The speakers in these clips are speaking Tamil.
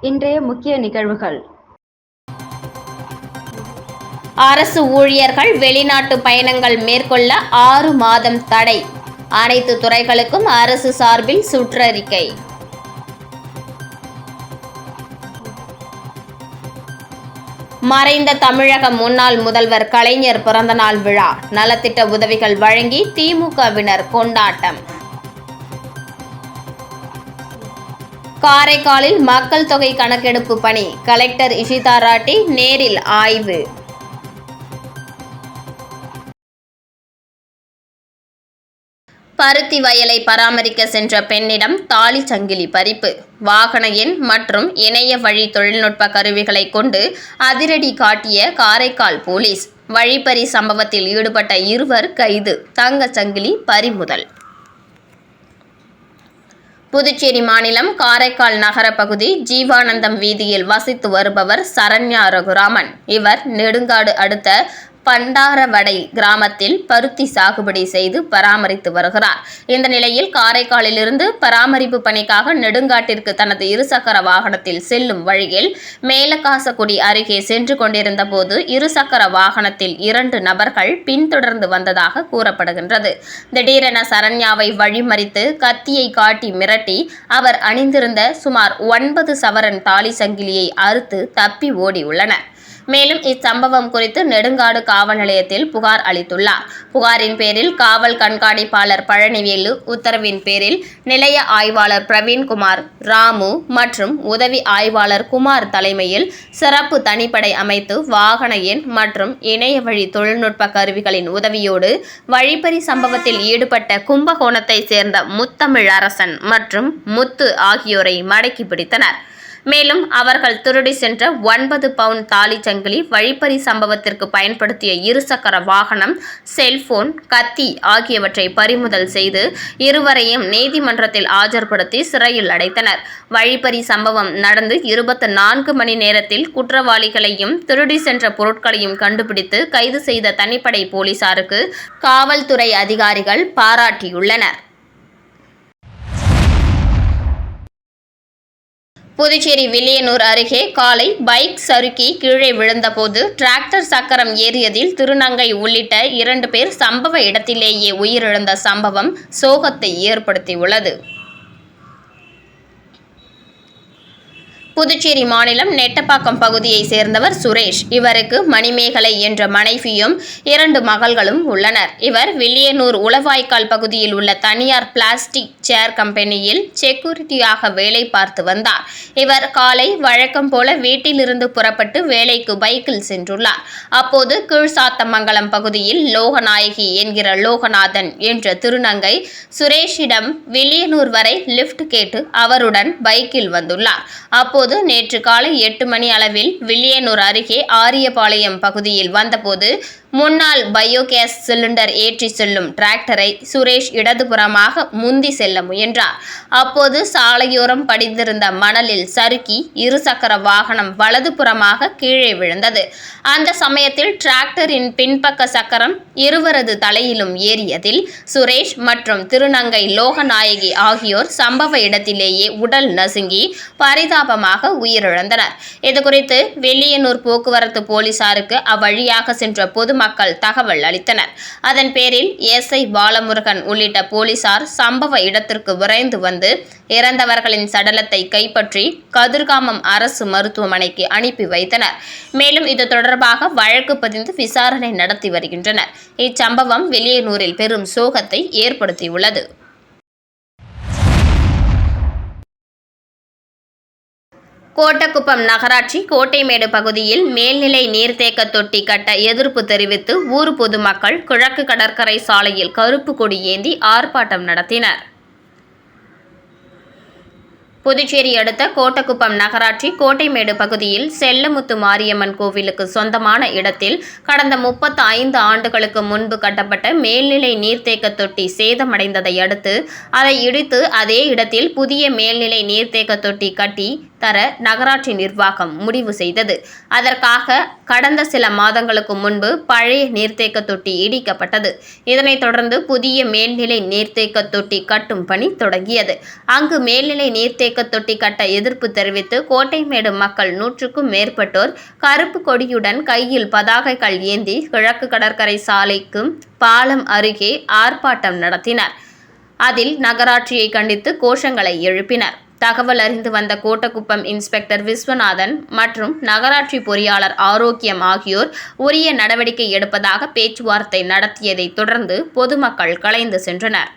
இன்றைய முக்கிய நிகழ்வுகள். அரசு ஊழியர்கள் வெளிநாட்டு பயணங்கள் மேற்கொள்ள 6 மாதம் தடை. அனைத்து துறைகளுக்கும் அரசு சார்பில் சுற்றறிக்கை. மறைந்த தமிழக முன்னாள் முதல்வர் கலைஞர் பிறந்தநாள் விழா நலத்திட்ட உதவிகள் வழங்கி திமுகவினர் கொண்டாட்டம். காரைக்காலில் மக்கள் தொகை கணக்கெடுப்பு பணி கலெக்டர் இஷிதா ராட்டி நேரில் ஆய்வு. பருத்தி வயலை பராமரிக்க சென்ற பெண்ணிடம் தாலி சங்கிலி பறிப்பு. வாகன எண் மற்றும் இணைய வழி தொழில்நுட்ப கருவிகளை கொண்டு அதிரடி காட்டிய காரைக்கால் போலீஸ். வழிப்பறி சம்பவத்தில் ஈடுபட்ட 2 கைது. தங்க சங்கிலி பறிமுதல். புதுச்சேரி மாநிலம் காரைக்கால் நகர பகுதி ஜீவானந்தம் வீதியில் வசித்து வருபவர் சரண்யா ரகுராமன். இவர் நெடுங்காடு அடுத்த பண்டாரவடை கிராமத்தில் பருத்தி சாகுபடி செய்து பராமரித்து வருகிறார். இந்த நிலையில் காரைக்காலிலிருந்து பராமரிப்பு பணிக்காக நெடுங்காட்டிற்கு தனது இருசக்கர வாகனத்தில் செல்லும் வழியில் மேலகாசக்குடி அருகே சென்று கொண்டிருந்த போது இருசக்கர வாகனத்தில் 2 நபர்கள் பின்தொடர்ந்து வந்ததாக கூறப்படுகின்றது. திடீரென சரண்யாவை வழிமறித்து கத்தியை காட்டி மிரட்டி அவர் அணிந்திருந்த சுமார் 9 சவரன் தாலி சங்கிலியை அறுத்து தப்பி ஓடியுள்ளனர். மேலும் இச்சம்பவம் குறித்து நெடுங்காடு காவல் நிலையத்தில் புகார் அளித்துள்ளார். புகாரின் பேரில் காவல் கண்காணிப்பாளர் பழனிவேலு உத்தரவின் பேரில் நிலைய ஆய்வாளர் பிரவீன்குமார், ராமு மற்றும் உதவி ஆய்வாளர் குமார் தலைமையில் சிறப்பு தனிப்படை அமைத்து வாகன எண் மற்றும் இணைய வழி தொழில்நுட்ப கருவிகளின் உதவியோடு வழிப்பறி சம்பவத்தில் ஈடுபட்ட கும்பகோணத்தை சேர்ந்த முத்தமிழரசன் மற்றும் முத்து ஆகியோரை மடக்கி பிடித்தனர். மேலும் அவர்கள் திருடி சென்ற 9 பவுன் தாலி சங்கிலி, வழிப்பறி சம்பவத்திற்கு பயன்படுத்திய இருசக்கர வாகனம், செல்போன், கத்தி ஆகியவற்றை பறிமுதல் செய்து இருவரையும் நீதிமன்றத்தில் ஆஜர்படுத்தி சிறையில் அடைத்தனர். வழிப்பறி சம்பவம் நடந்து 24 மணி நேரத்தில் குற்றவாளிகளையும் திருடி சென்ற பொருட்களையும் கண்டுபிடித்து கைது செய்த தனிப்படை போலீசாருக்கு காவல்துறை அதிகாரிகள் பாராட்டியுள்ளனர். புதுச்சேரி வில்லியனூர் அருகே காலை பைக் சறுக்கி கீழே விழுந்தபோது டிராக்டர் சக்கரம் ஏறியதில் திருநங்கை உள்ளிட்ட 2 பேர் சம்பவ இடத்திலேயே உயிரிழந்த சம்பவம் சோகத்தை ஏற்படுத்தியுள்ளது. புதுச்சேரி மாநிலம் நெட்டப்பாக்கம் பகுதியை சேர்ந்தவர் சுரேஷ். இவருக்கு மணிமேகலை என்ற மனைவியும் 2 மகள்களும் உள்ளனர். இவர் வில்லியனூர் உளவாய்க்கால் பகுதியில் உள்ள தனியார் பிளாஸ்டிக் சேர் கம்பெனியில் செக்யூரிட்டியாக வேலை பார்த்து வந்தார். இவர் காலை வழக்கம் போல வீட்டிலிருந்து புறப்பட்டு வேலைக்கு பைக்கில் சென்றுள்ளார். அப்போது கீழ்சாத்தமங்கலம் பகுதியில் லோகநாயகி என்கிற லோகநாதன் என்ற திருநங்கை சுரேஷிடம் வில்லியனூர் வரை லிப்ட் கேட்டு அவருடன் பைக்கில் வந்துள்ளார். அப்போது நேற்று காலை 8 மணி அளவில் வில்லியனூர் அருகே ஆரியபாளையம் பகுதியில் வந்தபோது முன்னாள் பயோகேஸ் சிலிண்டர் ஏற்றி செல்லும் டிராக்டரை சுரேஷ் இடதுபுறமாக முந்தி செல்ல முயன்றார். அப்போது சாலையோரம் படிந்திருந்த மணலில் சறுக்கி இருசக்கர வாகனம் வலதுபுறமாக கீழே விழுந்தது. அந்த சமயத்தில் டிராக்டரின் பின்பக்க சக்கரம் இருவரது தலையிலும் ஏறியதில் சுரேஷ் மற்றும் திருநங்கை லோகநாயகி ஆகியோர் சம்பவ இடத்திலேயே உடல் நசுங்கி பரிதாபமாக உயிரிழந்தனர். இதுகுறித்து வில்லியனூர் போக்குவரத்து போலீசாருக்கு அவ்வழியாக சென்ற பொதுமக்கள் தகவல் அளித்தனர். அதன் பேரில் எஸ்ஐ பாலமுருகன் உள்ளிட்ட போலீசார் சம்பவ இடத்திற்கு விரைந்து வந்து இறந்தவர்களின் சடலத்தை கைப்பற்றி கதிர்காமம் அரசு மருத்துவமனைக்கு அனுப்பி வைத்தனர். மேலும் இது தொடர்பாக வழக்கு பதிந்து விசாரணை நடத்தி வருகின்றனர். இச்சம்பவம் வில்லியனூரில் பெரும் சோகத்தை ஏற்படுத்தியுள்ளது. கோட்டக்குப்பம் நகராட்சி கோட்டைமேடு பகுதியில் மேல்நிலை நீர்த்தேக்க தொட்டி கட்ட எதிர்ப்பு தெரிவித்து ஊர் பொதுமக்கள் கிழக்கு கடற்கரை சாலையில் கருப்பு கொடி ஏந்தி ஆர்ப்பாட்டம் நடத்தினர். புதுச்சேரி அடுத்த கோட்டக்குப்பம் நகராட்சி கோட்டைமேடு பகுதியில் செல்லமுத்து மாரியம்மன் கோவிலுக்கு சொந்தமான இடத்தில் கடந்த 35 ஆண்டுகளுக்கு முன்பு கட்டப்பட்ட மேல்நிலை நீர்த்தேக்க தொட்டி சேதமடைந்ததை அடுத்து அதை இடித்து அதே இடத்தில் புதிய மேல்நிலை நீர்த்தேக்க தொட்டி கட்டி தர நகராட்சி நிர்வாகம் முடிவு செய்தது. அதற்காக கடந்த சில மாதங்களுக்கு முன்பு பழைய நீர்த்தேக்க தொட்டி இடிக்கப்பட்டது. இதனைத் தொடர்ந்து புதிய மேல்நிலை நீர்த்தேக்க தொட்டி கட்டும் பணி தொடங்கியது. அங்கு மேல்நிலை நீர்த்தேக்க தொட்டி கட்ட எதிர்ப்பு தெரிவித்து கோட்டைமேடு மக்கள் 100க்கும் மேற்பட்டோர் கருப்பு கொடியுடன் கையில் பதாகைகள் ஏந்தி கிழக்கு கடற்கரை சாலைக்கு பாலம் அருகே ஆர்ப்பாட்டம் நடத்தினர். அதில் நகராட்சியை கண்டித்து கோஷங்களை எழுப்பினர். தகவல் அறிந்து வந்த கோட்டக்குப்பம் இன்ஸ்பெக்டர் விஸ்வநாதன் மற்றும் நகராட்சி பொறியாளர் ஆரோக்கியம் ஆகியோர் உரிய நடவடிக்கை எடுப்பதாக பேச்சுவார்த்தை நடத்தியதை தொடர்ந்து பொதுமக்கள் கலைந்து சென்றனர்.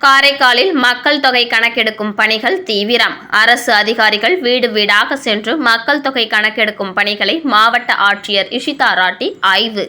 காரைக்காலில் மக்கள் தொகை கணக்கெடுக்கும் பணிகள் தீவிரம். அரசு அதிகாரிகள் வீடு வீடாக சென்று மக்கள் தொகை கணக்கெடுக்கும் பணிகளை மாவட்ட ஆட்சியர் இஷிதா ராட்டி ஆய்வு.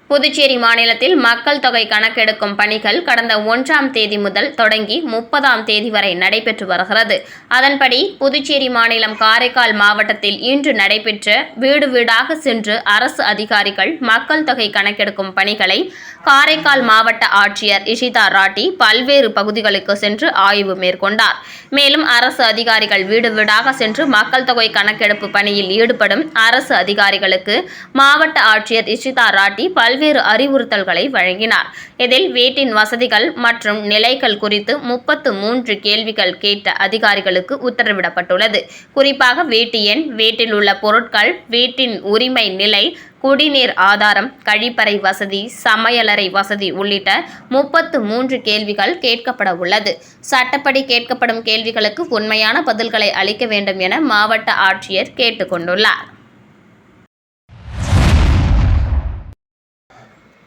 புதுச்சேரி மாநிலத்தில் மக்கள் தொகை கணக்கெடுக்கும் பணிகள் கடந்த 1ஆம் தேதி முதல் தொடங்கி 30ஆம் தேதி வரை நடைபெற்று வருகிறது. அதன்படி புதுச்சேரி மாநிலம் காரைக்கால் மாவட்டத்தில் இன்று நடைபெற்ற வீடு வீடாக சென்று அரசு அதிகாரிகள் மக்கள் தொகை கணக்கெடுக்கும் பணிகளை காரைக்கால் மாவட்ட ஆட்சியர் இஷிதா ராட்டி பல்வேறு பகுதிகளுக்கு சென்று ஆய்வு மேற்கொண்டார். மேலும் அரசு அதிகாரிகள் வீடு வீடாக சென்று மக்கள் தொகை கணக்கெடுப்பு பணியில் ஈடுபடும் அரசு அதிகாரிகளுக்கு மாவட்ட ஆட்சியர் இஷிதா ராட்டி பல்வேறு அறிவுறுத்தல்களை வழங்கினார். இதில் வீட்டின் வசதிகள் மற்றும் நிலைகள் குறித்து 33 கேள்விகள் கேட்ட அதிகாரிகளுக்கு உத்தரவிடப்பட்டுள்ளது. குறிப்பாக வீட்டு எண், வீட்டில் உள்ள பொருட்கள், வீட்டின் உரிமை நிலை, குடிநீர் ஆதாரம், கழிப்பறை வசதி, சமையலறை வசதி உள்ளிட்ட 33 கேள்விகள் கேட்கப்பட உள்ளது. சட்டப்படி கேட்கப்படும் கேள்விகளுக்கு உண்மையான பதில்களை அளிக்க வேண்டும் என மாவட்ட ஆட்சியர் கேட்டுக் கொண்டுள்ளார்.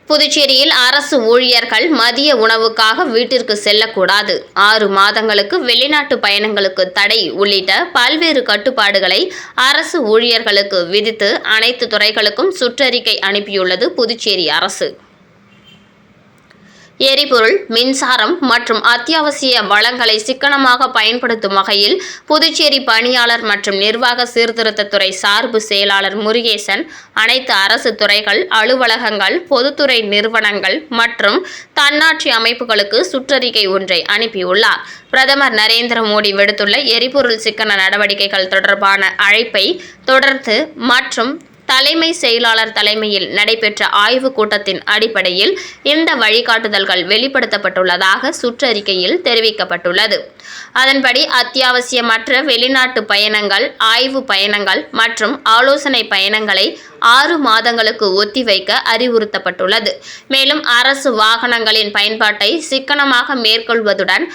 புதுச்சேரியில் அரசு ஊழியர்கள் மதிய உணவுக்காக வீட்டிற்கு செல்லக்கூடாது, 6 மாதங்களுக்கு வெளிநாட்டு பயணங்களுக்கு தடை உள்ளிட்ட பல்வேறு கட்டுப்பாடுகளை அரசு ஊழியர்களுக்கு விதித்து அனைத்து துறைகளுக்கும் சுற்றறிக்கை அனுப்பியுள்ளது புதுச்சேரி அரசு. எரிபொருள், மின்சாரம் மற்றும் அத்தியாவசிய வளங்களை சிக்கனமாக பயன்படுத்தும் வகையில் புதுச்சேரி பணியாளர் மற்றும் நிர்வாக சீர்திருத்தத்துறை சார்பு செயலாளர் முருகேசன் அனைத்து அரசு துறைகள், அலுவலகங்கள், பொதுத்துறை நிறுவனங்கள் மற்றும் தன்னாட்சி அமைப்புகளுக்கு சுற்றறிக்கை ஒன்றை அனுப்பியுள்ளார். பிரதமர் நரேந்திர மோடி விடுத்துள்ள எரிபொருள் சிக்கன நடவடிக்கைகள் தொடர்பான அழைப்பை தொடர்ந்து மற்றும் தலைமை செயலாளர் தலைமையில் நடைபெற்ற ஆய்வுக் கூட்டத்தின் அடிப்படையில் இந்த வழிகாட்டுதல்கள் வெளிப்படுத்தப்பட்டுள்ளதாக சுற்றறிக்கையில் தெரிவிக்கப்பட்டுள்ளது. அதன்படி அத்தியாவசியமற்ற வெளிநாட்டு பயணங்கள், ஆய்வு பயணங்கள் மற்றும் ஆலோசனை பயணங்களை 6 மாதங்களுக்கு ஒத்திவைக்க அறிவுறுத்தப்பட்டுள்ளது. மேலும் அரசு வாகனங்களின் பயன்பாட்டை சிக்கனமாக மேற்கொள்வதுடன்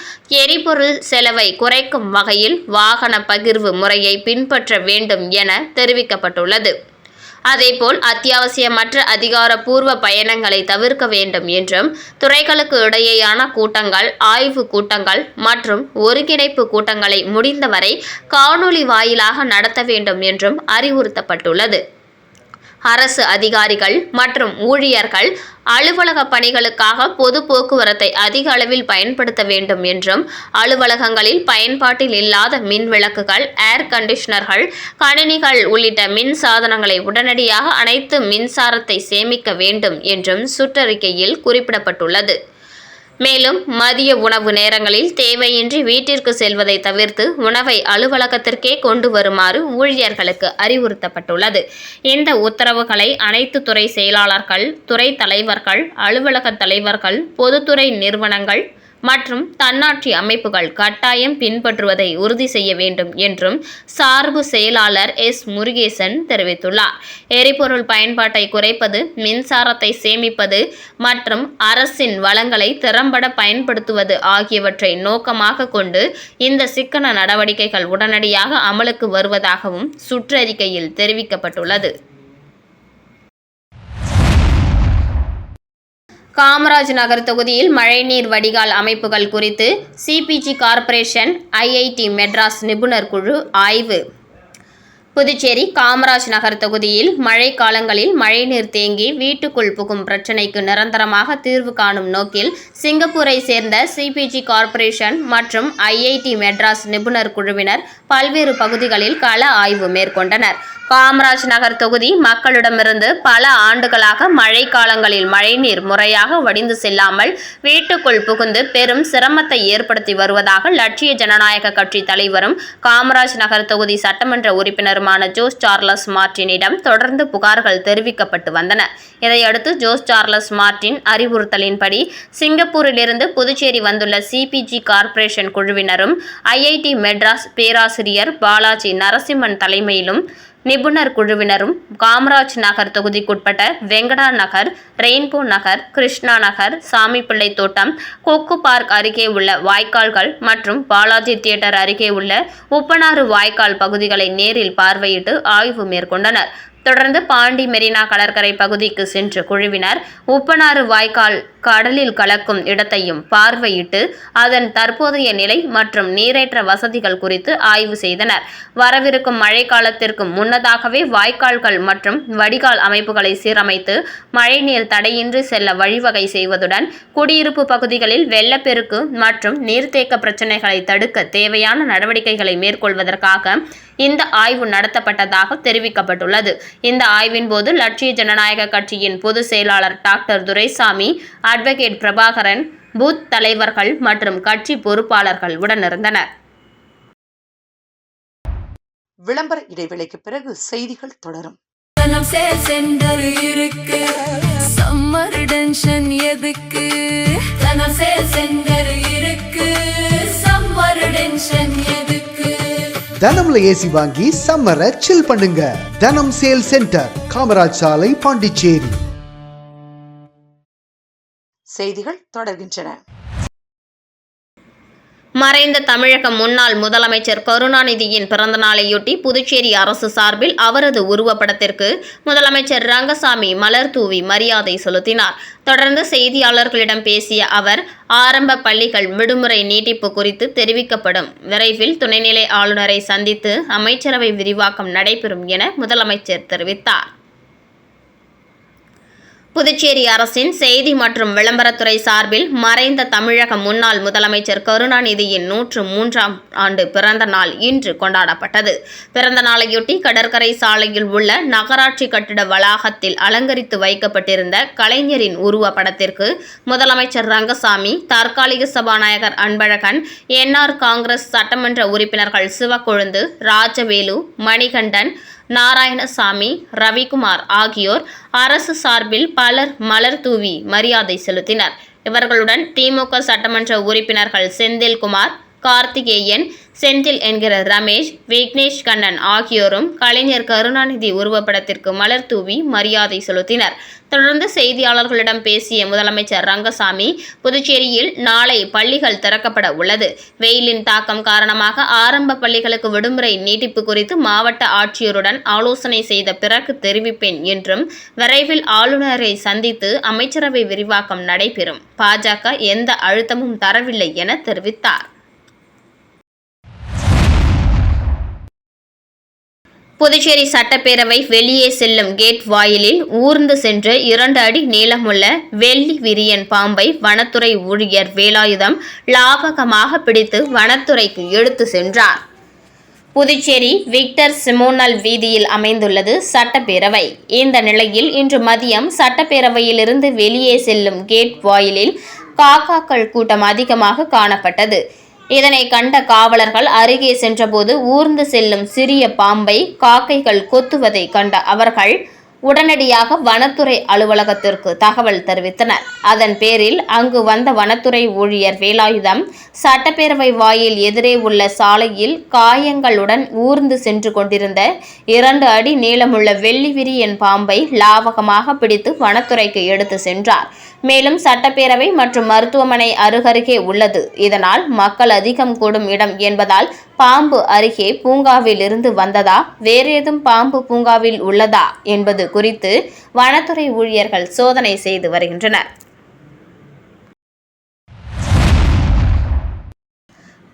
எரிபொருள் செலவை குறைக்கும் வகையில் வாகன பகிர்வு முறையை பின்பற்ற வேண்டும் என தெரிவிக்கப்பட்டுள்ளது. அதேபோல் அத்தியாவசியமற்ற அதிகாரப்பூர்வ பயணங்களை தவிர்க்க வேண்டும் என்றும், துறைகளுக்கு இடையேயான கூட்டங்கள், ஆய்வு கூட்டங்கள் மற்றும் ஒருங்கிணைப்பு கூட்டங்களை முடிந்தவரை காணொலி வாயிலாக நடத்த வேண்டும் என்றும் அறிவுறுத்தப்பட்டுள்ளது. அரசு அதிகாரிகள் மற்றும் ஊழியர்கள் அலுவலக பணிகளுக்காக பொது போக்குவரத்தை அதிக அளவில் பயன்படுத்த வேண்டும் என்றும், அலுவலகங்களில் பயன்பாட்டில் இல்லாத மின் விளக்குகள், ஏர் கண்டிஷனர்கள், கணினிகள் உள்ளிட்ட மின் சாதனங்களை உடனடியாக அணைத்து மின்சாரத்தை சேமிக்க வேண்டும் என்றும் சுற்றறிக்கையில் குறிப்பிடப்பட்டுள்ளது. மேலும் மதிய உணவு நேரங்களில் தேவையின்றி வீட்டிற்கு செல்வதை தவிர்த்து உணவை அலுவலகத்திற்கே கொண்டு வருமாறு ஊழியர்களுக்கு அறிவுறுத்தப்பட்டுள்ளது. இந்த உத்தரவுகளை அனைத்து துறை செயலாளர்கள், துறை தலைவர்கள், அலுவலக தலைவர்கள், பொதுத்துறை நிறுவனங்கள் மற்றும் தன்னாட்சி அமைப்புகள் கட்டாயம் பின்பற்றுவதை உறுதி செய்ய வேண்டும் என்றும் சார்பு செயலாளர் எஸ். முருகேசன் தெரிவித்துள்ளார். எரிபொருள் பயன்பாட்டை குறைப்பது, மின்சாரத்தை சேமிப்பது மற்றும் அரசின் வளங்களை திறம்பட பயன்படுத்துவது ஆகியவற்றை நோக்கமாக கொண்டு இந்த சிக்கன நடவடிக்கைகள் உடனடியாக அமலுக்கு வருவதாகவும் சுற்றறிக்கையில் தெரிவிக்கப்பட்டுள்ளது. காமராஜ் நகர் தொகுதியில் மழைநீர் வடிகால் அமைப்புகள் குறித்து சிபிஜி கார்ப்பரேஷன், IIT மெட்ராஸ் நிபுணர் குழு ஆய்வு. புதுச்சேரி காமராஜ் நகர் தொகுதியில் மழை காலங்களில் மழைநீர் தேங்கி வீட்டுக்குள் புகும் பிரச்சினைக்கு நிரந்தரமாக தீர்வு காணும் நோக்கில் சிங்கப்பூரை சேர்ந்த சிபிஜி கார்ப்பரேஷன் மற்றும் ஐஐடி மெட்ராஸ் நிபுணர் குழுவினர் பல்வேறு பகுதிகளில் கள ஆய்வு மேற்கொண்டனர். காமராஜ் நகர் தொகுதி மக்களிடமிருந்து பல ஆண்டுகளாக மழை காலங்களில் மழைநீர் முறையாக வடிந்து செல்லாமல் வீட்டுக்குள் புகுந்து பெரும் சிரமத்தை ஏற்படுத்தி வருவதாக லட்சிய ஜனநாயக கட்சி தலைவரும் காமராஜ் நகர் தொகுதி சட்டமன்ற உறுப்பினருமான ஜோஸ் சார்லஸ் மார்டினிடம் தொடர்ந்து புகார்கள் தெரிவிக்கப்பட்டு வந்தன. இதையடுத்து ஜோஸ் சார்லஸ் மார்டின் அறிவுறுத்தலின்படி சிங்கப்பூரிலிருந்து புதுச்சேரி வந்துள்ள சிபிஜி கார்ப்பரேஷன் குழுவினரும் ஐஐடி மெட்ராஸ் பேராசிரியர் பாலாஜி நரசிம்மன் தலைமையிலும் நிபுணர் குழுவினரும் காமராஜ் நகர் தொகுதிக்குட்பட்ட வெங்கடா நகர், ரெயின்போ நகர், கிருஷ்ணா நகர், சாமிப்பிள்ளை தோட்டம், கொக்கு பார்க் அருகே உள்ள வாய்க்கால்கள் மற்றும் பாலாஜி தியேட்டர் அருகே உள்ள உப்பனாறு வாய்க்கால் பகுதிகளை நேரில் பார்வையிட்டு ஆய்வு மேற்கொண்டனர். தொடர்ந்து பாண்டி மெரினா கடற்கரை பகுதிக்கு சென்ற குழுவினர் உப்பனாறு வாய்க்கால் கடலில் கலக்கும் இடத்தையும் பார்வையிட்டு அதன் தற்போதைய நிலை மற்றும் நீரேற்ற வசதிகள் குறித்து ஆய்வு செய்தனர். வரவிருக்கும் மழைக்காலத்திற்கு முன்னதாகவே வாய்க்கால்கள் மற்றும் வடிகால் அமைப்புகளை சீரமைத்து மழைநீர் தடையின்றி செல்ல வழிவகை செய்வதுடன் குடியிருப்பு பகுதிகளில் வெள்ளப்பெருக்கு மற்றும் நீர்த்தேக்க பிரச்சினைகளை தடுக்க தேவையான நடவடிக்கைகளை மேற்கொள்வதற்காக இந்த ஆய்வு நடத்தப்பட்டதாக தெரிவிக்கப்பட்டுள்ளது. இந்த ஆய்வின் போது லட்சிய ஜனநாயக கட்சியின் பொதுச் செயலாளர் doctor Duraisamy, advocate Prabhakaran, booth தலைவர்கள் மற்றும் கட்சி பொறுப்பாளர்கள் உடனிருந்தனர். விளம்பர இடைவேளைக்கு பிறகு செய்திகள் தொடரும். தனம்ல ஏசி வாங்கி சம்மரை சில் பண்ணுங்க. தனம் சேல் சென்டர், காமராஜ் சாலை, பாண்டிச்சேரி. செய்திகள் தொடர்கின்றன. மறைந்த தமிழக முன்னாள் முதலமைச்சர் கருணாநிதியின் பிறந்தநாளையொட்டி புதுச்சேரி அரசு சார்பில் அவரது உருவப்படத்திற்கு முதலமைச்சர் ரங்கசாமி மலர் தூவி மரியாதை செலுத்தினார். தொடர்ந்து செய்தியாளர்களிடம் பேசிய அவர், ஆரம்ப பள்ளிகள் விடுமுறை நீட்டிப்பு குறித்து தெரிவிக்கப்படும். விரைவில் துணைநிலை ஆளுநரை சந்தித்து அமைச்சரவை விரிவாக்கம் நடைபெறும் என முதலமைச்சர் தெரிவித்தார். புதுச்சேரி அரசின் செய்தி மற்றும் விளம்பரத்துறை சார்பில் மறைந்த தமிழக முன்னாள் முதலமைச்சர் கருணாநிதியின் 103ஆம் ஆண்டு பிறந்த நாள் இன்று கொண்டாடப்பட்டது. பிறந்த நாளையொட்டி கடற்கரை சாலையில் உள்ள நகராட்சி கட்டிட வளாகத்தில் அலங்கரித்து வைக்கப்பட்டிருந்த கலைஞரின் உருவப்படத்திற்கு முதலமைச்சர் ரங்கசாமி, தற்காலிக சபாநாயகர் அன்பழகன், என்ஆர் காங்கிரஸ் சட்டமன்ற உறுப்பினர்கள் சிவக்கொழுந்து, ராஜவேலு, மணிகண்டன், நாராயணசாமி, ரவிக்குமார் ஆகியோர் அரசு சார்பில் பலர் மலர் தூவி மரியாதை செலுத்தினர். இவர்களுடன் திமுக சட்டமன்ற உறுப்பினர்கள் செந்தில்குமார், கார்த்திகேயன், செந்தில் என்கிற ரமேஷ், விக்னேஷ் கண்ணன் ஆகியோரும் கலைஞர் கருணாநிதி உருவப்படத்திற்கு மலர் தூவி மரியாதை செலுத்தினர். தொடர்ந்து செய்தியாளர்களிடம் பேசிய முதலமைச்சர் ரங்கசாமி, புதுச்சேரியில் நாளை பள்ளிகள் திறக்கப்பட உள்ளது. வெயிலின் தாக்கம் காரணமாக ஆரம்ப பள்ளிகளுக்கு விடுமுறை நீட்டிப்பு குறித்து மாவட்ட ஆட்சியருடன் ஆலோசனை செய்த பிறகு தெரிவிப்பேன் என்றும், விரைவில் ஆளுநரை சந்தித்து அமைச்சரவை விரிவாக்கம் நடைபெறும். பாஜக எந்த அழுத்தமும் தரவில்லை என தெரிவித்தார். புதுச்சேரி சட்டப்பேரவை வெளியே செல்லும் கேட் வாயிலில் ஊர்ந்து சென்று 2 அடி நீளமுள்ள வெள்ளி விரியன் பாம்பை வனத்துறை ஊழியர் வேலாயுதம் லாபகமாக பிடித்து வனத்துறைக்கு எடுத்து சென்றார். புதுச்சேரி விக்டர் சிமோனல் வீதியில் அமைந்துள்ளது சட்டப்பேரவை. இந்த நிலையில் இன்று மதியம் சட்டப்பேரவையிலிருந்து வெளியே செல்லும் கேட் வாயிலில் காக்காக்கள் கூட்டம் அதிகமாக காணப்பட்டது. இதனை கண்ட காவலர்கள் அருகே சென்றபோது ஊர்ந்து செல்லும் சிறிய பாம்பை காக்கைகள் கொத்துவதை கண்ட அவர்கள் உடனடியாக வனத்துறை அலுவலகத்திற்கு தகவல் தெரிவித்தனர். அதன் பேரில் அங்கு வந்த வனத்துறை ஊழியர் வேலாயுதம் சட்டப்பேரவை வாயில் எதிரே உள்ள சாலையில் காயங்களுடன் ஊர்ந்து சென்று கொண்டிருந்த 2 அடி நீளமுள்ள வெள்ளி விரியன் பாம்பை லாவகமாக பிடித்து வனத்துறைக்கு எடுத்து சென்றார். மேலும் சட்டப்பேரவை மற்றும் மருத்துவமனை அருகருகே உள்ளது. இதனால் மக்கள் அதிகம் கூடும் இடம் என்பதால் பாம்பு அருகே பூங்காவில் இருந்து வந்ததா, வேறேதும் பாம்பு பூங்காவில் உள்ளதா என்பது குறித்து வனத்துறை ஊழியர்கள் சோதனை செய்து வருகின்றனர்.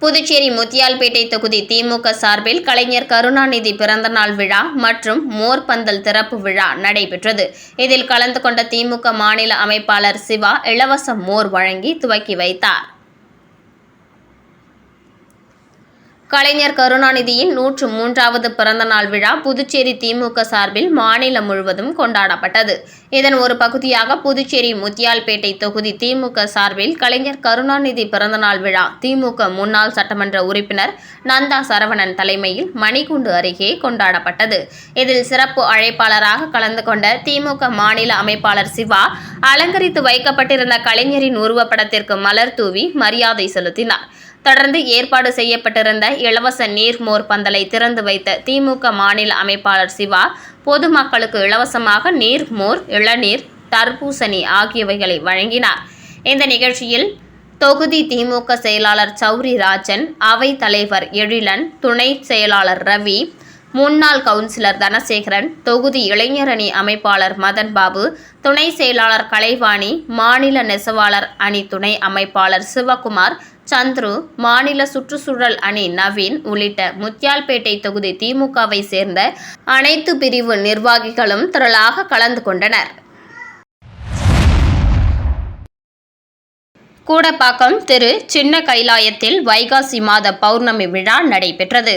புதுச்சேரி முத்தியால்பேட்டை தொகுதி திமுக சார்பில் கலைஞர் கருணாநிதி பிறந்தநாள் விழா மற்றும் மோர்பந்தல் திறப்பு விழா நடைபெற்றது. இதில் கலந்து கொண்ட திமுக மாநில அமைப்பாளர் சிவா இலவச மோர் வழங்கி துவக்கி வைத்தார். கலைஞர் கருணாநிதியின் 103வது பிறந்தநாள் விழா புதுச்சேரி திமுக சார்பில் மாநிலம் முழுவதும் கொண்டாடப்பட்டது. இதன் ஒரு பகுதியாக புதுச்சேரி முத்தியால்பேட்டை தொகுதி திமுக சார்பில் கலைஞர் கருணாநிதி பிறந்தநாள் விழா திமுக முன்னாள் சட்டமன்ற உறுப்பினர் நந்தா சரவணன் தலைமையில் மணிக்கூண்டு அருகே கொண்டாடப்பட்டது. இதில் சிறப்பு அழைப்பாளராக கலந்து கொண்ட திமுக மாநில அமைப்பாளர் சிவா அலங்கரித்து வைக்கப்பட்டிருந்த கலைஞரின் உருவப்படத்திற்கு மலர் தூவி மரியாதை செலுத்தினார். தொடர்ந்து ஏற்பாடு செய்யப்பட்டிருந்த இலவச நீர்மோர் பந்தலை திறந்து வைத்த திமுக மாநில அமைப்பாளர் சிவா பொதுமக்களுக்கு இலவசமாக நீர்மோர், இளநீர், தர்பூசணி ஆகியவைகளை வழங்கினார். இந்த நிகழ்ச்சியில் தொகுதி திமுக செயலாளர் சௌரி ராஜன், அவை தலைவர் எழிலன், துணை செயலாளர் ரவி, முன்னாள் கவுன்சிலர் தனசேகரன், தொகுதி இளைஞரணி அமைப்பாளர் மதன் பாபு, துணை செயலாளர் கலைவாணி, மாநில நெசவாளர் அணி துணை அமைப்பாளர் சிவகுமார், சந்துரு, மாநில சுற்றுச்சூழல் அணி நவீன் உள்ளிட்ட முத்தியால்பேட்டை தொகுதி திமுகவை சேர்ந்த அனைத்து பிரிவு நிர்வாகிகளும் திரளாக கலந்து கொண்டனர். கூடப்பாக்கம் திரு சின்ன கைலாயத்தில் வைகாசி மாத பௌர்ணமி விழா நடைபெற்றது.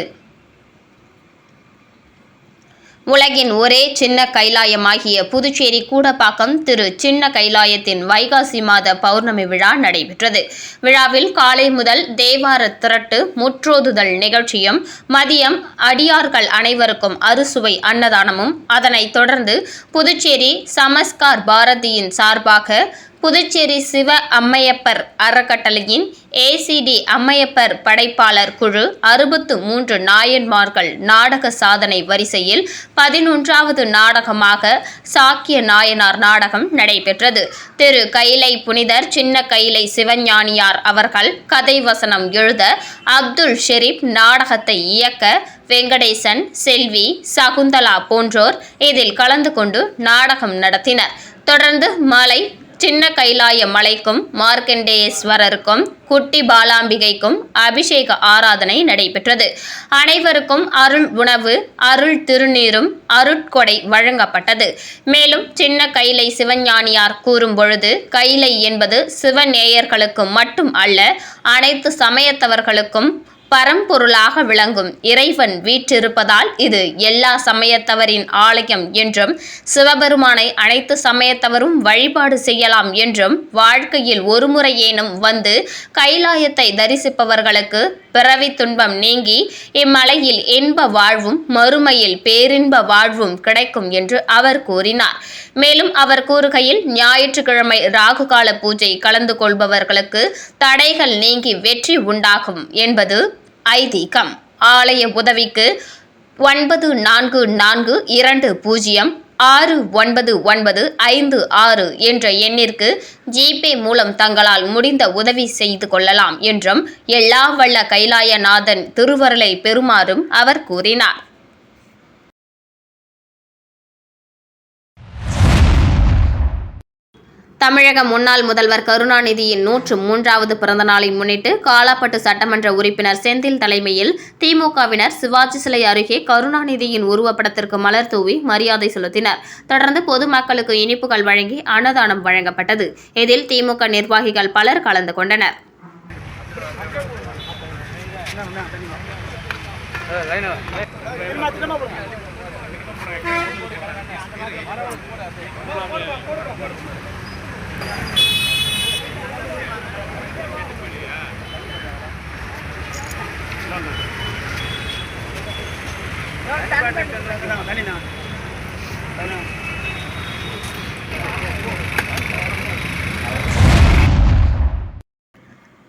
உலகின் ஒரே சின்ன கைலாயமாகிய புதுச்சேரி கூடப்பாக்கம் திரு சின்ன கைலாயத்தின் வைகாசி மாத பௌர்ணமி விழா நடைபெற்றது. விழாவில் காலை முதல் தேவார திரட்டு முற்றோதுதல் நிகழ்ச்சியும், மதியம் அடியார்கள் அனைவருக்கும் அறுசுவை அன்னதானமும், அதனைத் தொடர்ந்து புதுச்சேரி சமஸ்கார் பாரதியின் சார்பாக புதுச்சேரி சிவ அம்மையப்பர் அறக்கட்டளையின் ஏசிடி அம்மையப்பர் படைப்பாளர் குழு 63 நாயன்மார்கள் நாடக சாதனை வரிசையில் 11வது நாடகமாக சாக்கிய நாயனார் நாடகம் நடைபெற்றது. திரு கைலை புனிதர் சின்ன கைலை சிவஞானியார் அவர்கள் கதை வசனம் எழுத, அப்துல் ஷெரீப் நாடகத்தை இயக்க, வெங்கடேசன், செல்வி, சகுந்தலா போன்றோர் இதில் கலந்து கொண்டு நாடகம் நடத்தினர். தொடர்ந்து மாலை சின்ன கைலாய மலைக்கும் மார்க்கண்டேஸ்வரருக்கும் குட்டி பாலாம்பிகைக்கும் அபிஷேக ஆராதனை நடைபெற்றது. அனைவருக்கும் அருள் உணவு, அருள் திருநீரும் அருட்கொடை வழங்கப்பட்டது. மேலும் சின்ன கைலை சிவஞானியார் கூறும் பொழுது, கைலை என்பது சிவநேயர்களுக்கு மட்டும் அல்ல, அனைத்து சமயத்தவர்களுக்கும் பரம்பொருளாக விளங்கும் இறைவன் வீற்றிருப்பதால் இது எல்லா சமயத்தவரின் ஆலயம் என்றும், சிவபெருமானை அனைத்து சமயத்தவரும் வழிபாடு செய்யலாம் என்றும், வாழ்க்கையில் ஒருமுறையேனும் வந்து கைலாயத்தை தரிசிப்பவர்களுக்கு பிறவி துன்பம் நீங்கி இம்மலையில் இன்ப வாழ்வும் மறுமையில் பேரின்ப வாழ்வும் கிடைக்கும் என்று அவர் கூறினார். மேலும் அவர் கூறுகையில், ஞாயிற்றுக்கிழமை ராகுகால பூஜை கலந்து கொள்பவர்களுக்கு தடைகள் நீங்கி வெற்றி உண்டாகும் என்பது ஐதீகம். ஆலய உதவிக்கு 9442069956 என்ற எண்ணிற்கு ஜிபே மூலம் தங்களால் முடிந்த உதவி செய்து கொள்ளலாம் என்றும், எல்லா வல்ல கைலாயநாதன் திருவருளை பெறுமாறும் அவர் கூறினார். தமிழக முன்னாள் முதல்வர் கருணாநிதியின் 103வது பிறந்தநாளை முன்னிட்டு காலாப்பட்டு சட்டமன்ற உறுப்பினர் செந்தில் தலைமையில் திமுகவினர் சிவாஜி சிலை அருகே கருணாநிதியின் உருவப்படத்திற்கு மலர் தூவி மரியாதை செலுத்தினர். தொடர்ந்து பொதுமக்களுக்கு இனிப்புகள் வழங்கி அன்னதானம் வழங்கப்பட்டது. இதில் திமுக நிர்வாகிகள் பலர் கலந்து கொண்டனர்.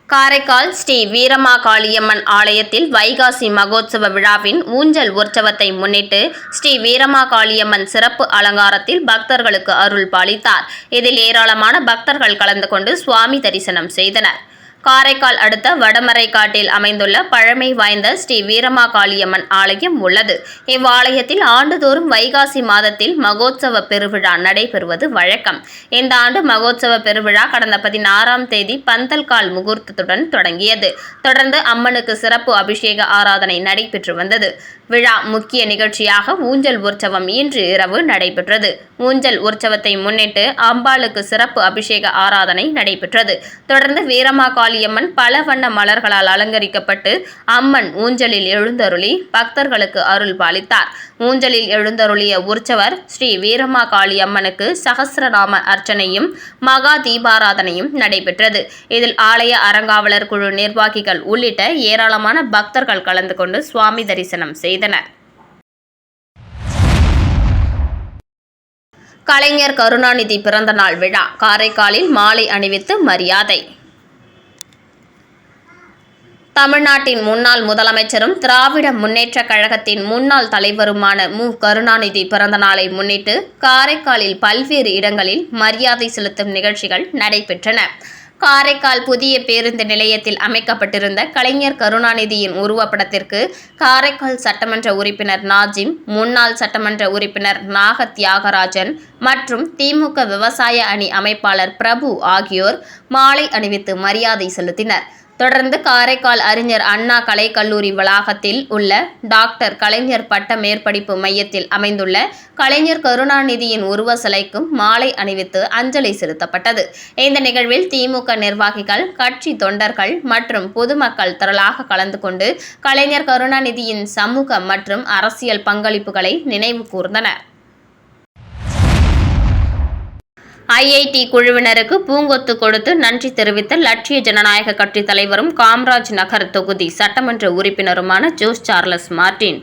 காரைக்கால் ஸ்ரீ வீரமாகாளியம்மன் ஆலயத்தில் வைகாசி மகோத்சவ விழாவின் ஊஞ்சல் உற்சவத்தை முன்னிட்டு ஸ்ரீ வீரமாகாளியம்மன் சிறப்பு அலங்காரத்தில் பக்தர்களுக்கு அருள் பாலித்தார். இதில் ஏராளமான பக்தர்கள் கலந்து கொண்டு சுவாமி தரிசனம் செய்தனர். காரைக்கால் அடுத்த வடமரைக்காட்டில் அமைந்துள்ள பழமை வாய்ந்த ஸ்ரீ வீரமாகாளியம்மன் ஆலயம் உள்ளது. இவ்வாலயத்தில் ஆண்டுதோறும் வைகாசி மாதத்தில் மகோத்சவ பெருவிழா நடைபெறுவது வழக்கம். இந்த ஆண்டு மகோத்சவ பெருவிழா கடந்த 16ஆம் தேதி பந்தல் கால் முகூர்த்தத்துடன் தொடங்கியது. தொடர்ந்து அம்மனுக்கு சிறப்பு அபிஷேக ஆராதனை நடைபெற்று வந்தது. விழா முக்கிய நிகழ்ச்சியாக ஊஞ்சல் உற்சவம் இன்று இரவு நடைபெற்றது. ஊஞ்சல் உற்சவத்தை முன்னிட்டு அம்பாளுக்கு சிறப்பு அபிஷேக ஆராதனை நடைபெற்றது. தொடர்ந்து வீரமாகாளியம்மன் பல வண்ண மலர்களால் அலங்கரிக்கப்பட்டு அம்மன் ஊஞ்சலில் எழுந்தருளி பக்தர்களுக்கு அருள் பாலித்தார். ஊஞ்சலில் எழுந்தருளிய உற்சவர் ஸ்ரீ வீரமாகாளியம்மனுக்கு சகஸ்ரநாம அர்ச்சனையும் மகா தீபாராதனையும் நடைபெற்றது. இதில் ஆலய அறங்காவலர் குழு நிர்வாகிகள் உள்ளிட்ட ஏராளமான பக்தர்கள் கலந்து கொண்டு சுவாமி தரிசனம் செய்தனர். கலைஞர் கருணாநிதி பிறந்தநாள் விழா காரைக்காலில் மாலை அணிவித்து மரியாதை. தமிழ்நாட்டின் முன்னாள் முதலமைச்சரும் திராவிட முன்னேற்றக் கழகத்தின் முன்னாள் தலைவருமான மு. கருணாநிதி பிறந்தநாளை முன்னிட்டு காரைக்காலில் பல்வேறு இடங்களில் மரியாதை செலுத்தும் நிகழ்ச்சிகள் நடைபெற்றன. காரைக்கால் புதிய பேருந்து நிலையத்தில் அமைக்கப்பட்டிருந்த கலைஞர் கருணாநிதியின் உருவப்படத்திற்கு காரைக்கால் சட்டமன்ற உறுப்பினர் நாஜிம், முன்னாள் சட்டமன்ற உறுப்பினர் நாக தியாகராஜன் மற்றும் திமுக விவசாய அணி அமைப்பாளர் பிரபு ஆகியோர் மாலை அணிவித்து மரியாதை செலுத்தினர். தொடர்ந்து காரைக்கால் அறிஞர் அண்ணா கலைக்கல்லூரி வளாகத்தில் உள்ள டாக்டர் கலைஞர் பட்ட மேற்படிப்பு மையத்தில் அமைந்துள்ள கலைஞர் கருணாநிதியின் உருவ சிலைக்கும் மாலை அணிவித்து அஞ்சலி செலுத்தப்பட்டது. இந்த நிகழ்வில் திமுக நிர்வாகிகள், கட்சி தொண்டர்கள் மற்றும் பொதுமக்கள் திரளாக கலந்து கொண்டு கலைஞர் கருணாநிதியின் சமூக மற்றும் அரசியல் பங்களிப்புகளை நினைவு கூர்ந்தனர். ஐஐடி குழுவினருக்கு பூங்கொத்து கொடுத்து நன்றி தெரிவித்த லட்சிய ஜனநாயக கட்சி தலைவரும் காமராஜ் நகர் தொகுதி சட்டமன்ற உறுப்பினருமான ஜோஸ் சார்லஸ் மார்டின்.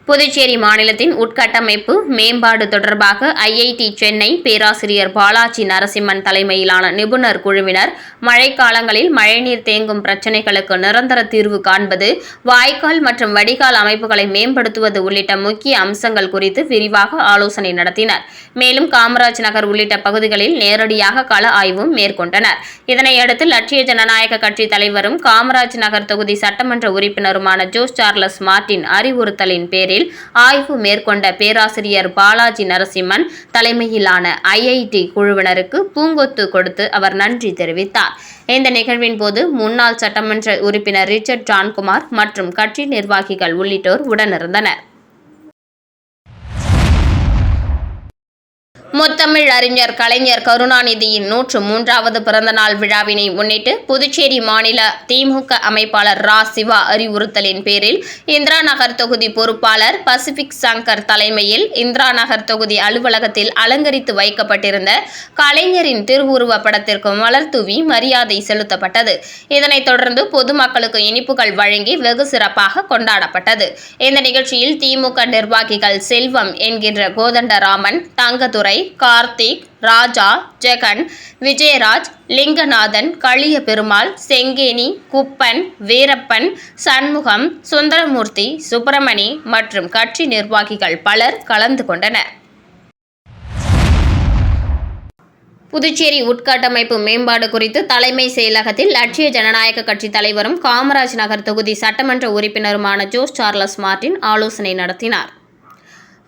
புதுச்சேரி மாநிலத்தின் உட்கட்டமைப்பு மேம்பாடு தொடர்பாக ஐஐடி சென்னை பேராசிரியர் பாலாஜி நரசிம்மன் தலைமையிலான நிபுணர் குழுவினர் மழைக்காலங்களில் மழைநீர் தேங்கும் பிரச்சினைகளுக்கு நிரந்தர தீர்வு காண்பது, வாய்க்கால் மற்றும் வடிகால் அமைப்புகளை மேம்படுத்துவது உள்ளிட்ட முக்கிய அம்சங்கள் குறித்து விரிவாக ஆலோசனை நடத்தினர். மேலும் காமராஜ் நகர் உள்ளிட்ட பகுதிகளில் நேரடியாக கள ஆய்வும் மேற்கொண்டனர். இதனையடுத்து லட்சிய ஜனநாயக கட்சி தலைவரும் காமராஜ் நகர் தொகுதி சட்டமன்ற உறுப்பினருமான ஜோஸ் சார்லஸ் மார்டின் அறிவுறுத்தலின் பேரில் ஆய்வு மேற்கொண்ட பேராசிரியர் பாலாஜி நரசிம்மன் தலைமையிலான ஐஐடி குழுவினருக்கு பூங்கொத்து கொடுத்து அவர் நன்றி தெரிவித்தார். இந்த நிகழ்வின் போது முன்னாள் சட்டமன்ற உறுப்பினர் ரிச்சர்ட் ஜான்குமார் மற்றும் கட்சி நிர்வாகிகள் உள்ளிட்டோர் உடனிருந்தனர். முத்தமிழ் அறிஞர் கலைஞர் கருணாநிதியின் 103வது பிறந்தநாள் விழாவினை முன்னிட்டு புதுச்சேரி மாநில திமுக அமைப்பாளர் ரா. சிவா அறிவுறுத்தலின் பேரில் இந்திரா நகர் தொகுதி பொறுப்பாளர் பசிபிக் சங்கர் தலைமையில் இந்திரா நகர் தொகுதி அலுவலகத்தில் அலங்கரித்து வைக்கப்பட்டிருந்த கலைஞரின் திருவுருவ படத்திற்கு மலர் தூவி மரியாதை செலுத்தப்பட்டது. இதனைத் தொடர்ந்து பொதுமக்களுக்கு இனிப்புகள் வழங்கி வெகு சிறப்பாக கொண்டாடப்பட்டது. இந்த நிகழ்ச்சியில் திமுக நிர்வாகிகள் செல்வம் என்கின்ற கோதண்டராமன், தங்கதுரை, கார்த்திக், ராஜா, ஜெகன், விஜயராஜ், லிங்கநாதன், களிய பெருமாள், செங்கேனி, குப்பன், வீரப்பன், சண்முகம், சுந்தரமூர்த்தி, சுப்பிரமணி மற்றும் கட்சி நிர்வாகிகள் பலர் கலந்து கொண்டனர். புதுச்சேரி உட்கட்டமைப்பு மேம்பாடு குறித்து தலைமை செயலகத்தில் லட்சிய ஜனநாயக கட்சி தலைவரும் காமராஜ் நகர் தொகுதி சட்டமன்ற உறுப்பினருமான ஜோஸ் சார்லஸ் மார்டின் ஆலோசனை நடத்தினார்.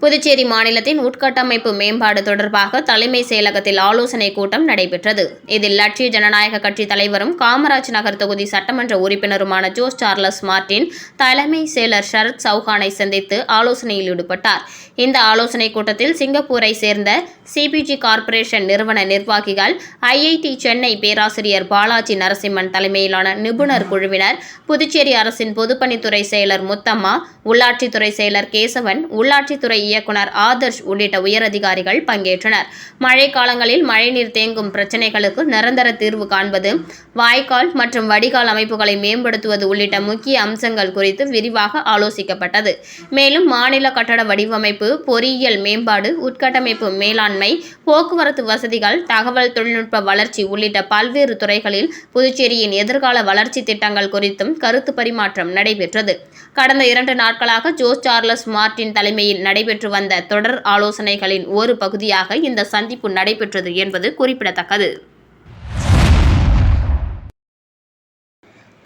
புதுச்சேரி மாநிலத்தின் உட்கட்டமைப்பு மேம்பாடு தொடர்பாக தலைமை செயலகத்தில் ஆலோசனை கூட்டம் நடைபெற்றது. இதில் லட்சிய ஜனநாயக கட்சி தலைவரும் காமராஜ் நகர் தொகுதி சட்டமன்ற உறுப்பினருமான ஜோஸ் சார்லஸ் மார்டின் தலைமை செயலர் ஷரத் சௌஹானை சந்தித்து ஆலோசனையில் ஈடுபட்டார். இந்த ஆலோசனை கூட்டத்தில் சிங்கப்பூரை சேர்ந்த சிபிஜி கார்ப்பரேஷன் நிறுவன நிர்வாகிகள், ஐஐடி சென்னை பேராசிரியர் பாலாஜி நரசிம்மன் தலைமையிலான நிபுணர் குழுவினர், புதுச்சேரி அரசின் பொதுப்பணித்துறை செயலர் முத்தம்மா, உள்ளாட்சித்துறை செயலர் கேசவன், உள்ளாட்சித்துறை இயக்குனர் ஆதர்ஷ் உள்ளிட்ட உயரதிகாரிகள் பங்கேற்றனர். மழைக்காலங்களில் மழைநீர் தேங்கும் பிரச்சினைகளுக்கு நிரந்தர தீர்வு காண்பது, வாய்க்கால் மற்றும் வடிகால் அமைப்புகளை மேம்படுத்துவது உள்ளிட்ட முக்கிய அம்சங்கள் குறித்து விரிவாக ஆலோசிக்கப்பட்டது. மேலும் மாநில கட்டட வடிவமைப்பு, பொறியியல் மேம்பாடு, உட்கட்டமைப்பு மேலாண்மை, போக்குவரத்து வசதிகள், தகவல் தொழில்நுட்ப வளர்ச்சி உள்ளிட்ட பல்வேறு துறைகளில் புதுச்சேரியின் எதிர்கால வளர்ச்சி திட்டங்கள் குறித்தும் கருத்து பரிமாற்றம் நடைபெற்றது. கடந்த 2 நாட்களாக ஜோஸ் சார்லஸ் மார்டின் தலைமையில் நடைபெற்று வந்த தொடர் ஆலோசனைகளின் ஒரு பகுதியாக இந்த சந்திப்பு நடைபெற்றது என்பது குறிப்பிடத்தக்கது.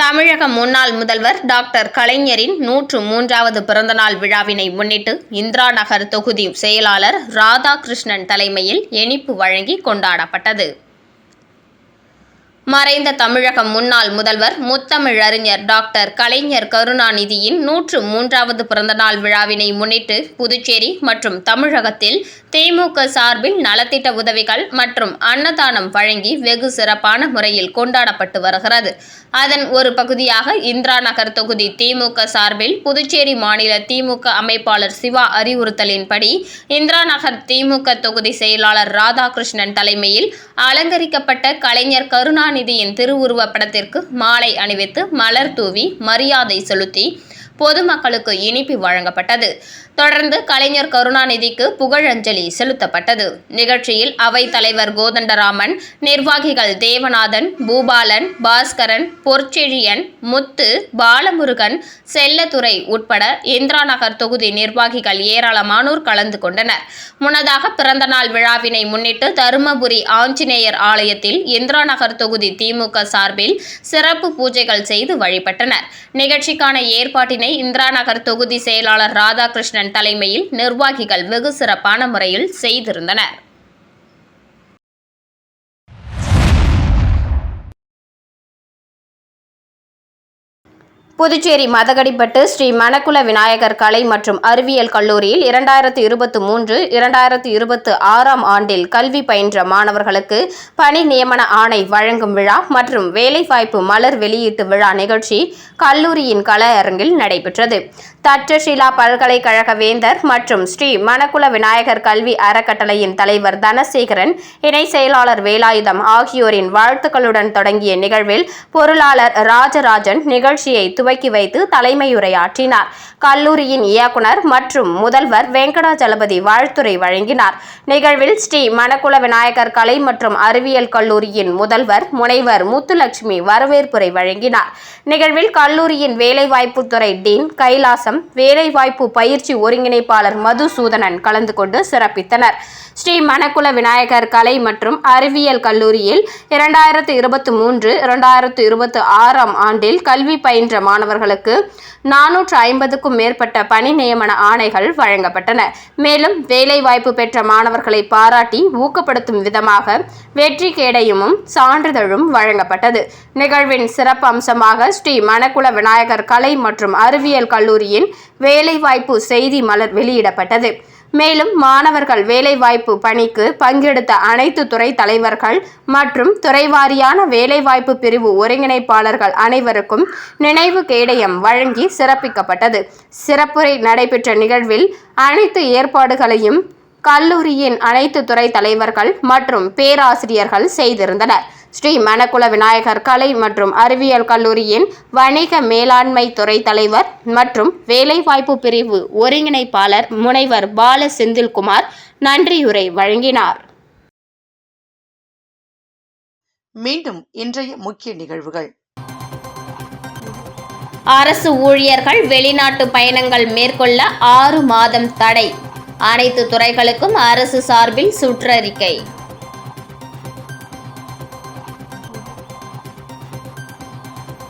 தமிழக முன்னாள் முதல்வர் டாக்டர் கலைஞரின் 103வது பிறந்தநாள் விழாவினை முன்னிட்டு இந்திரா நகர் தொகுதி செயலாளர் ராதாகிருஷ்ணன் தலைமையில் இனிப்பு வழங்கி கொண்டாடப்பட்டது. மறைந்த தமிழக முன்னாள் முதல்வர் முத்தமிழறிஞர் டாக்டர் கலைஞர் கருணாநிதியின் 103வது பிறந்தநாள் விழாவினை முன்னிட்டு புதுச்சேரி மற்றும் தமிழகத்தில் திமுக சார்பில் நலத்திட்ட உதவிகள் மற்றும் அன்னதானம் வழங்கி வெகு சிறப்பான முறையில் கொண்டாடப்பட்டு வருகிறது. அதன் ஒரு பகுதியாக இந்திரா நகர் தொகுதி திமுக சார்பில் புதுச்சேரி மாநில திமுக அமைப்பாளர் சிவா அறிவுறுத்தலின்படி இந்திரா நகர் திமுக தொகுதி செயலாளர் ராதாகிருஷ்ணன் தலைமையில் அலங்கரிக்கப்பட்ட கலைஞர் கருணாநிதியின் திருவுருவப் படத்திற்கு மாலை அணிவித்து மலர் தூவி மரியாதை செலுத்தி பொதுமக்களுக்கு இனிப்பு வழங்கப்பட்டது. தொடர்ந்து கலைஞர் கருணாநிதிக்கு புகழஞ்சலி செலுத்தப்பட்டது. நிகழ்ச்சியில் அவைத் தலைவர் கோதண்டராமன், நிர்வாகிகள் தேவநாதன், பூபாலன், பாஸ்கரன், பொற்செழியன், முத்து, பாலமுருகன், செல்லத்துறை உட்பட இந்திரா நகர் தொகுதி நிர்வாகிகள் ஏராளமானோர் கலந்து கொண்டனர். முன்னதாக பிறந்தநாள் விழாவினை முன்னிட்டு தருமபுரி ஆஞ்சநேயர் ஆலயத்தில் இந்திரா நகர் தொகுதி திமுக சார்பில் சிறப்பு பூஜைகள் செய்து வழிபட்டனர். நிகழ்ச்சிக்கான ஏற்பாட்டினை இந்திரா நகர் தொகுதி செயலாளர் ராதாகிருஷ்ணன் தலைமையில் நிர்வாகிகள் வெகு சிறப்பான முறையில் செய்திருந்தனர். புதுச்சேரி மதகடிப்பட்டு ஸ்ரீ மணக்குள விநாயகர் கலை மற்றும் அறிவியல் கல்லூரியில் 2023-2026 ஆண்டில் கல்வி பயின்ற மாணவர்களுக்கு பணி நியமன ஆணை வழங்கும் விழா மற்றும் வேலைவாய்ப்பு மலர் வெளியீட்டு விழா நிகழ்ச்சி கல்லூரியின் கலையரங்கில் நடைபெற்றது. தட்சஷிலா பல்கலைக்கழக வேந்தர் மற்றும் ஸ்ரீ மணக்குள விநாயகர் கல்வி அறக்கட்டளையின் தலைவர் தனசேகரன், இணை செயலாளர் வேலாயுதம் ஆகியோரின் வாழ்த்துக்களுடன் தொடங்கிய நிகழ்வில் பொருளாளர் ராஜராஜன் நிகழ்ச்சியை துவக்கி வைத்து தலைமையுரையாற்றினார். கல்லூரியின் இயக்குனர் மற்றும் முதல்வர் வெங்கடாஜலபதி வாழ்த்துரை வழங்கினார். நிகழ்வில் ஸ்ரீ மணக்குள விநாயகர் கலை மற்றும் அறிவியல் கல்லூரியின் முதல்வர் முனைவர் முத்துலட்சுமி வரவேற்புரை வழங்கினார். நிகழ்வில் கல்லூரியின் வேலைவாய்ப்புத்துறை டீன் கைலாசம், வேலைவாய்ப்பு பயிற்சி ஒருங்கிணைப்பாளர் மதுசூதனன் கலந்து கொண்டு சிறப்பித்தனர். ஸ்ரீ மணக்குள விநாயகர் கலை மற்றும் அறிவியல் கல்லூரியில் 2023-2026 ஆண்டில் கல்வி பயின்ற மாணவர்களுக்கு 450க்கும் மேற்பட்ட பணி நியமன ஆணைகள் வழங்கப்பட்டன. மேலும் வேலைவாய்ப்பு பெற்ற மாணவர்களை பாராட்டி ஊக்கப்படுத்தும் விதமாக வெற்றி கேடயமும் சான்றிதழும் வழங்கப்பட்டது. நிகழ்வின் சிறப்பு அம்சமாக ஸ்ரீ மணக்குள விநாயகர் கலை மற்றும் அறிவியல் கல்லூரியின் வேலைவாய்ப்பு செய்தி மலர் வெளியிடப்பட்டது. மேலும் மாணவர்கள் வேலைவாய்ப்பு பணிக்கு பங்கெடுத்த அனைத்து துறை தலைவர்கள் மற்றும் துறைவாரியான வேலைவாய்ப்பு பிரிவு ஒருங்கிணைப்பாளர்கள் அனைவருக்கும் நினைவு கேடயம் வழங்கி சிறப்பிக்கப்பட்டது. சிறப்புரை நடைபெற்ற நிகழ்வில் அனைத்து ஏற்பாடுகளையும் கல்லூரியின் அனைத்து துறை தலைவர்கள் மற்றும் பேராசிரியர்கள் செய்திருந்தனர். ஸ்ரீ மணக்குள விநாயகர் கலை மற்றும் அறிவியல் கல்லூரியின் வணிக மேலாண்மை துறை தலைவர் மற்றும் வேலைவாய்ப்பு பிரிவு ஒருங்கிணைப்பாளர் முனைவர் பால செந்தில்குமார் நன்றியுரை வழங்கினார். மீண்டும் இன்றைய முக்கிய நிகழ்வுகள். அரசு ஊழியர்கள் வெளிநாட்டு பயணங்கள் மேற்கொள்ள 6 மாதம் தடை. அனைத்து துறைகளுக்கும் அரசு சார்பில் சுற்றறிக்கை.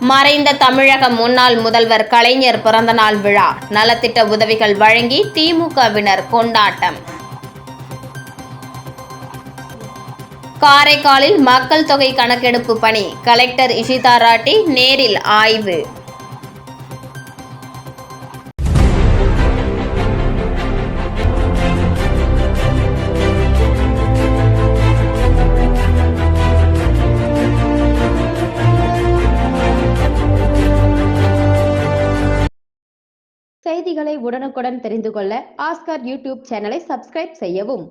மறைந்த தமிழக முன்னாள் முதல்வர் கலைஞர் பிறந்தநாள் விழா, நலத்திட்ட உதவிகள் வழங்கி திமுகவினர் கொண்டாட்டம். காரைக்காலில் மக்கள் தொகை கணக்கெடுப்பு பணி, கலெக்டர் இஷிதா ராட்டி நேரில் ஆய்வு. செய்திகளை உடனுக்குடன் தெரிந்து கொள்ள ஆஸ்கார் யூடியூப் சேனலை சப்ஸ்கிரைப் செய்யவும்.